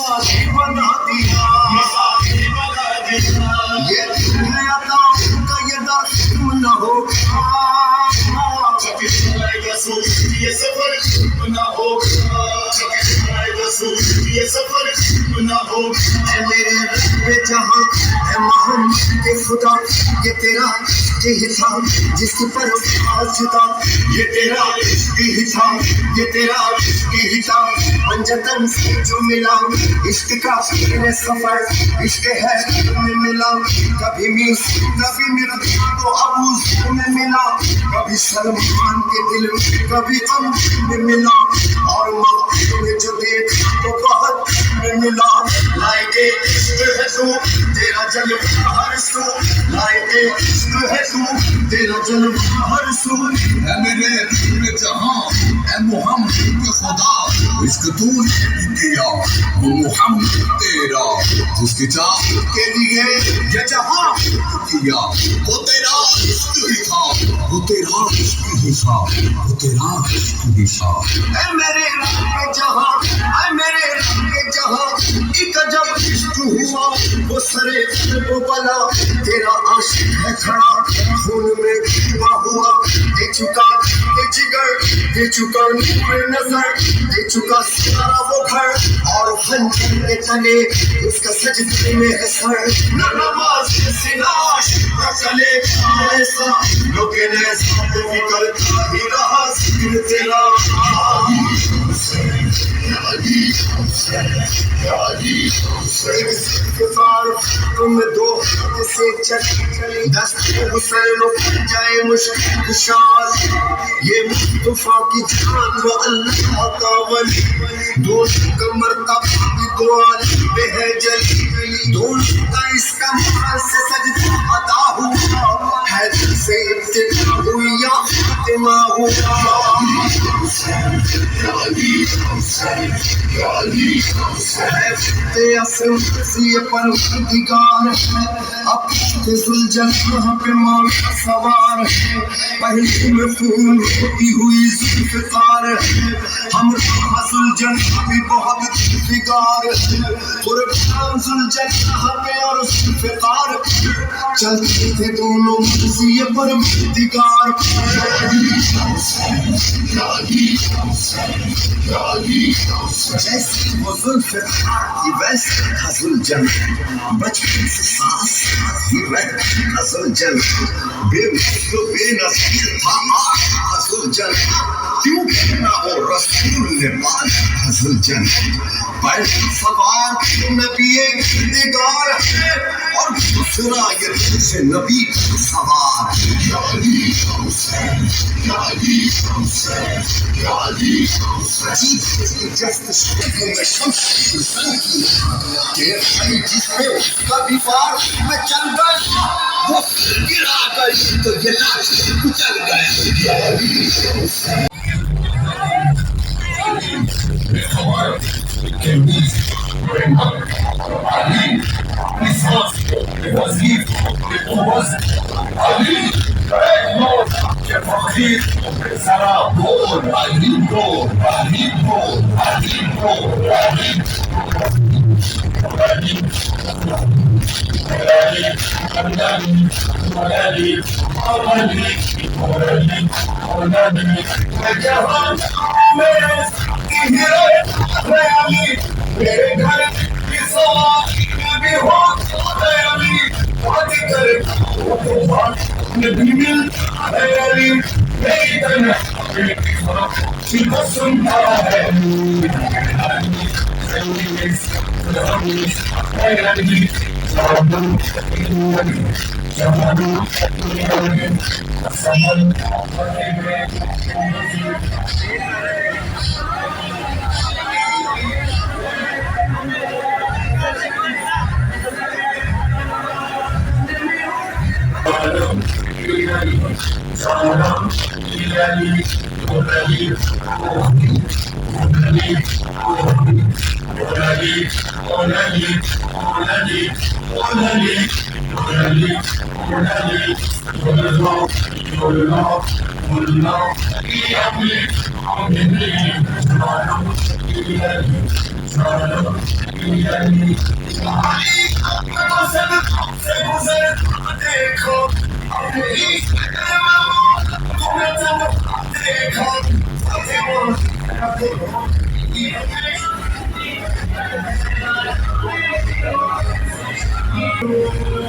مثالی بنا دیا یہ دل ہے عطاؤں کا یہ در ختم نہ ہوگا کبھی سنائے گا سوچ یہ سفر ختم نہ ہوگا کبھی سنائے گا سوچ یہ سفر ختم نہ ہوگا اے میرے رب جہاں اے محمد کے خدا یہ تیرا ہی تھا جس پر آسدا یہ تیرا ہی تھا یہ تیرا ہی تھا پنجتن سے جو ملا عشق کا میرے سفر عشق ہے میں ملا کبھی میس کبھی میرا تو ابو میں ملا کبھی سلمان کے دل میں کبھی ام میں ملا اور ماں میں جو دیکھا تو بہت میں ملا لائے کے عشق ہے تو تیرا جلوہ ہر سو لائے کے عشق ہے تو تیرا جلوہ ہر سو اے میرے رب جہاں اے محمد کے خدا عشق تو نے کیا وہ محمد تیرا جس کی چاہ کے لیے یہ جہاں کیا وہ تیرا عشق ہی تھا وہ تیرا عشق ہی تھا وہ تیرا عشق ہی تھا اے میرے رب جہاں اے میرے رب جہاں ایک جب عشق ہوا وہ سرے وہ بلا تیرا عاشق ہے کھڑا خون میں ڈوبا ہوا دے چکا دے جگر دے چکا نور نظر دے چکا سارا وہ گھر اور خنجر کے تلے اس کا سجدے میں ہے سر نہ نماز سلاش نہ چلے ایسا لیکن ایسا تو بھی کرتا ہی رہا ذکر تیرا تم دو سے چلی دست حسین جائے مشکل کشاز یہ مصطفیٰ کی جان و اللہ کا ولی دونوں کا مرتبہ بھی دعا پہ ہے جلی دونوں کا اس کا مال سے سجدہ عطا ہوا حیدر سے ابتدا ہوئی یا فاطمہ ہوا یہ پروردگار ہے اب ذوالجلال پہ مولا سوار ہے پہلے میں خون ہوتی ہوئی ذوالفقار ہے ہم ذوالجلال بھی بہت فکار ہے قربان ذوالجلال پہ اور ذوالفقار چلتے تھے دونوں یہ پروردگار جیسے وہ ذوالفقار کی ویسے تھا ذوالجلال بچپن سے سانس ہی رہتا ذوالجلال بے مثل و بے نظیر تھا ذوالجلال کیوں کہنا ہو رسول نے پالا ذوالجلال پر سوار نبی نگار ہے اور دوسرا یہ سے نبی سوار یا علی حسین یا علی حسین یا علی حسین جست شکل میں شمس حسین کی کہ ہے جس پہ اس کا دیوار میں چل گیا وہ گرا گئی تو یہ لاش کچل گئے یا علی حسین میرے گھر کی سوال بھی ہو علی وعدے کرے نبی مل علی میری طرح سنتا ہے Thank you.